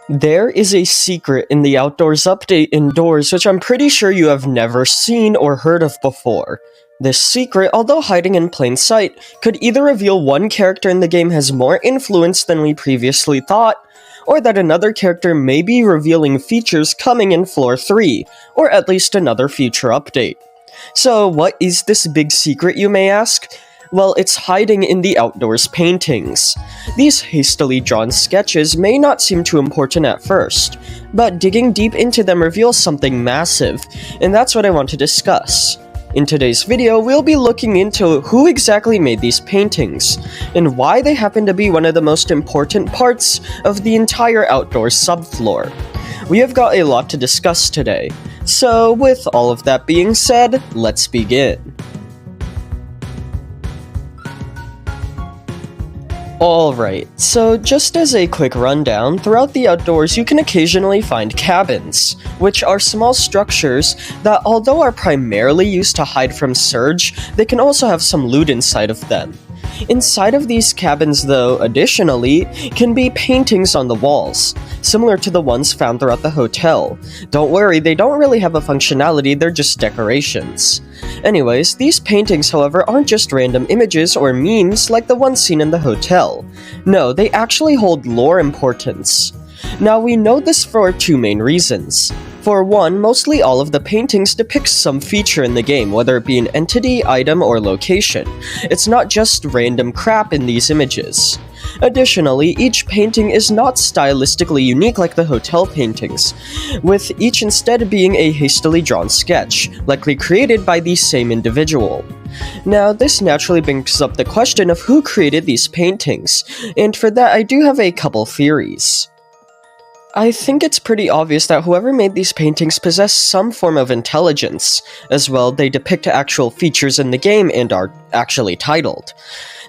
There is a secret in the Outdoors update indoors which I'm pretty sure you have never seen or heard of before. This secret, although hiding in plain sight, could either reveal one character in the game has more influence than we previously thought, or that another character may be revealing features coming in Floor 3, or at least another future update. So what is this big secret, you may ask? Well, it's hiding in the Outdoors paintings. These hastily drawn sketches may not seem too important at first, but digging deep into them reveals something massive, and that's what I want to discuss. In today's video, we'll be looking into who exactly made these paintings, and why they happen to be one of the most important parts of the entire Outdoors subfloor. We have got a lot to discuss today, so with all of that being said, let's begin. Alright, so just as a quick rundown, throughout the Outdoors you can occasionally find cabins, which are small structures that although are primarily used to hide from Surge, they can also have some loot inside of them. Inside of these cabins though, additionally, can be paintings on the walls, similar to the ones found throughout the hotel. Don't worry, they don't really have a functionality, they're just decorations. Anyways, these paintings, however, aren't just random images or memes like the ones seen in the hotel. No, they actually hold lore importance. Now, we know this for two main reasons. For one, mostly all of the paintings depict some feature in the game, whether it be an entity, item, or location. It's not just random crap in these images. Additionally, each painting is not stylistically unique like the hotel paintings, with each instead being a hastily drawn sketch, likely created by the same individual. Now, this naturally brings up the question of who created these paintings, and for that I do have a couple theories. I think it's pretty obvious that whoever made these paintings possessed some form of intelligence. As well, they depict actual features in the game and are actually titled.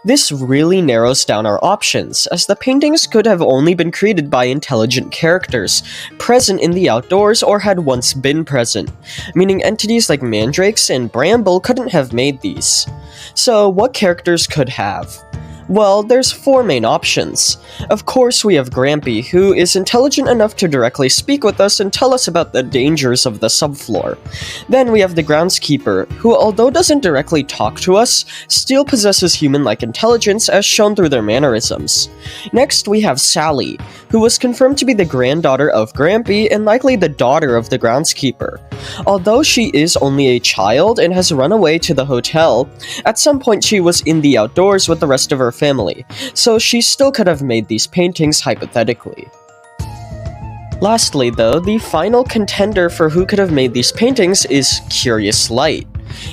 This really narrows down our options, as the paintings could have only been created by intelligent characters, present in the Outdoors or had once been present, meaning entities like Mandrakes and Bramble couldn't have made these. So, what characters could have? Well, there's four main options. Of course, we have Grampy, who is intelligent enough to directly speak with us and tell us about the dangers of the subfloor. Then we have the Groundskeeper, who although doesn't directly talk to us, still possesses human-like intelligence as shown through their mannerisms. Next, we have Sally, who was confirmed to be the granddaughter of Grampy and likely the daughter of the Groundskeeper. Although she is only a child and has run away to the hotel, at some point she was in the Outdoors with the rest of her family, so she still could have made these paintings hypothetically. Lastly though, the final contender for who could have made these paintings is Curious Light.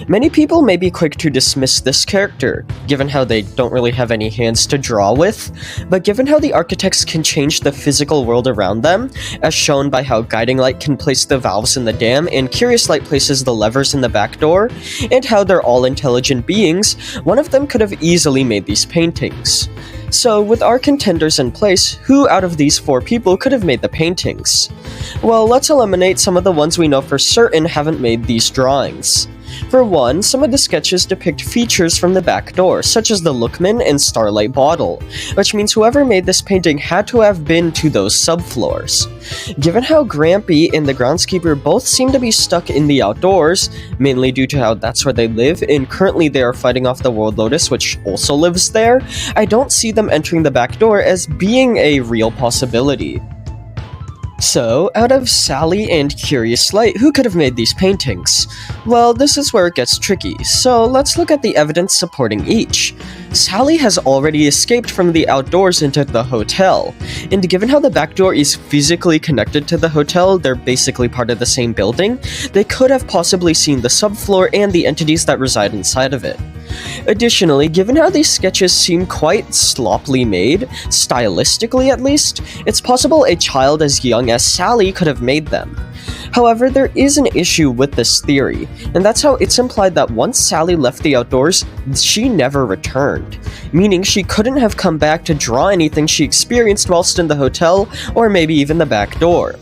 Many people may be quick to dismiss this character, given how they don't really have any hands to draw with, but given how the architects can change the physical world around them, as shown by how Guiding Light can place the valves in the dam and Curious Light places the levers in the back door, and how they're all intelligent beings, one of them could have easily made these paintings. So, with our contenders in place, who out of these four people could have made the paintings? Well, let's eliminate some of the ones we know for certain haven't made these drawings. For one, some of the sketches depict features from the back door, such as the Lookman and Starlight Bottle, which means whoever made this painting had to have been to those subfloors. Given how Grampy and the Groundskeeper both seem to be stuck in the Outdoors, mainly due to how that's where they live, and currently they are fighting off the World Lotus, which also lives there, I don't see them entering the back door as being a real possibility. So, out of Sally and Curious Light, who could have made these paintings? Well, this is where it gets tricky, so let's look at the evidence supporting each. Sally has already escaped from the Outdoors into the hotel, and given how the back door is physically connected to the hotel, they're basically part of the same building, they could have possibly seen the subfloor and the entities that reside inside of it. Additionally, given how these sketches seem quite sloppily made, stylistically at least, it's possible a child as young as Sally could have made them. However, there is an issue with this theory, and that's how it's implied that once Sally left the Outdoors, she never returned, meaning she couldn't have come back to draw anything she experienced whilst in the hotel, or maybe even the back door.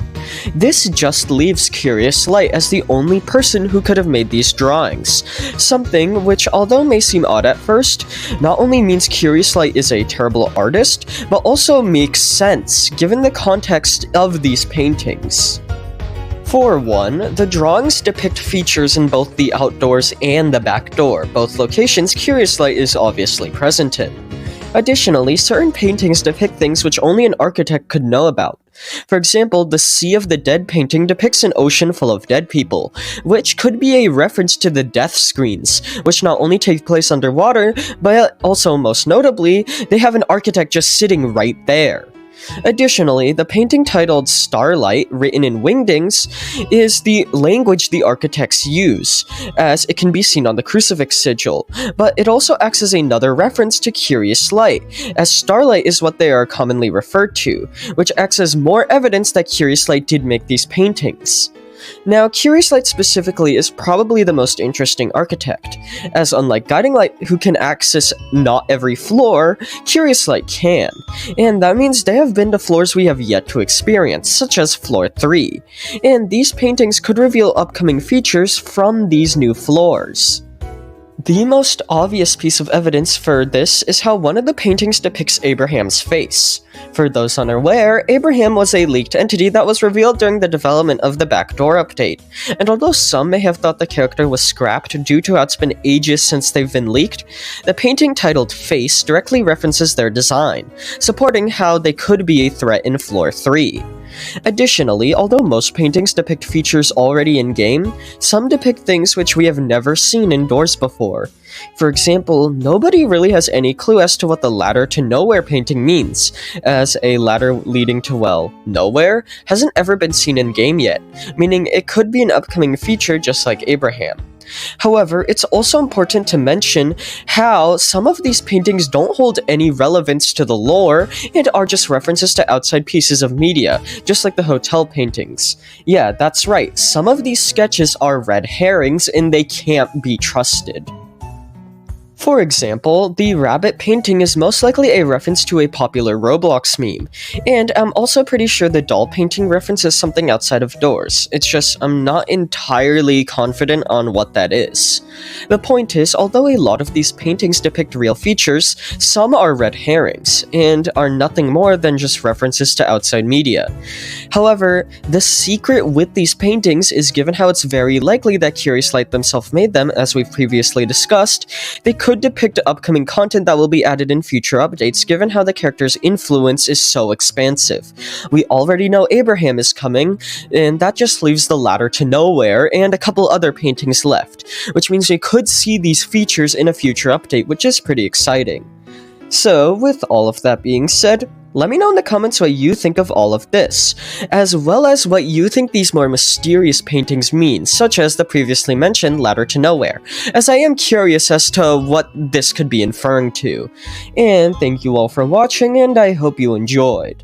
This just leaves Curious Light as the only person who could have made these drawings, something which, although may seem odd at first, not only means Curious Light is a terrible artist, but also makes sense given the context of these paintings. For one, the drawings depict features in both the outdoors and the back door, both locations Curious Light is obviously present in. Additionally, certain paintings depict things which only an architect could know about. For example, the Sea of the Dead painting depicts an ocean full of dead people, which could be a reference to the death screens, which not only take place underwater, but also, most notably, they have an architect just sitting right there. Additionally, the painting titled Starlight, written in Wingdings, is the language the architects use, as it can be seen on the crucifix sigil, but it also acts as another reference to Curious Light, as Starlight is what they are commonly referred to, which acts as more evidence that Curious Light did make these paintings. Now, Curious Light specifically is probably the most interesting architect, as unlike Guiding Light, who can access not every floor, Curious Light can, and that means they have been to floors we have yet to experience, such as Floor 3, and these paintings could reveal upcoming features from these new floors. The most obvious piece of evidence for this is how one of the paintings depicts Abraham's face. For those unaware, Abraham was a leaked entity that was revealed during the development of the Backdoor update, and although some may have thought the character was scrapped due to how it's been ages since they've been leaked, the painting titled Face directly references their design, supporting how they could be a threat in Floor 3. Additionally, although most paintings depict features already in-game, some depict things which we have never seen indoors before. For example, nobody really has any clue as to what the Ladder to Nowhere painting means, as a ladder leading to, well, nowhere hasn't ever been seen in-game yet, meaning it could be an upcoming feature just like Abraham. However, it's also important to mention how some of these paintings don't hold any relevance to the lore and are just references to outside pieces of media, just like the hotel paintings. Yeah, that's right, some of these sketches are red herrings and they can't be trusted. For example, the rabbit painting is most likely a reference to a popular Roblox meme, and I'm also pretty sure the doll painting references something outside of doors. It's just I'm not entirely confident on what that is. The point is, although a lot of these paintings depict real features, some are red herrings, and are nothing more than just references to outside media. However, the secret with these paintings is given how it's very likely that Curious Light themselves made them, as we've previously discussed, they could depict upcoming content that will be added in future updates given how the character's influence is so expansive. We already know Abraham is coming, and that just leaves the Ladder to Nowhere and a couple other paintings left, which means we could see these features in a future update, which is pretty exciting. So, with all of that being said, let me know in the comments what you think of all of this, as well as what you think these more mysterious paintings mean, such as the previously mentioned Ladder to Nowhere, as I am curious as to what this could be inferring to. And thank you all for watching, and I hope you enjoyed.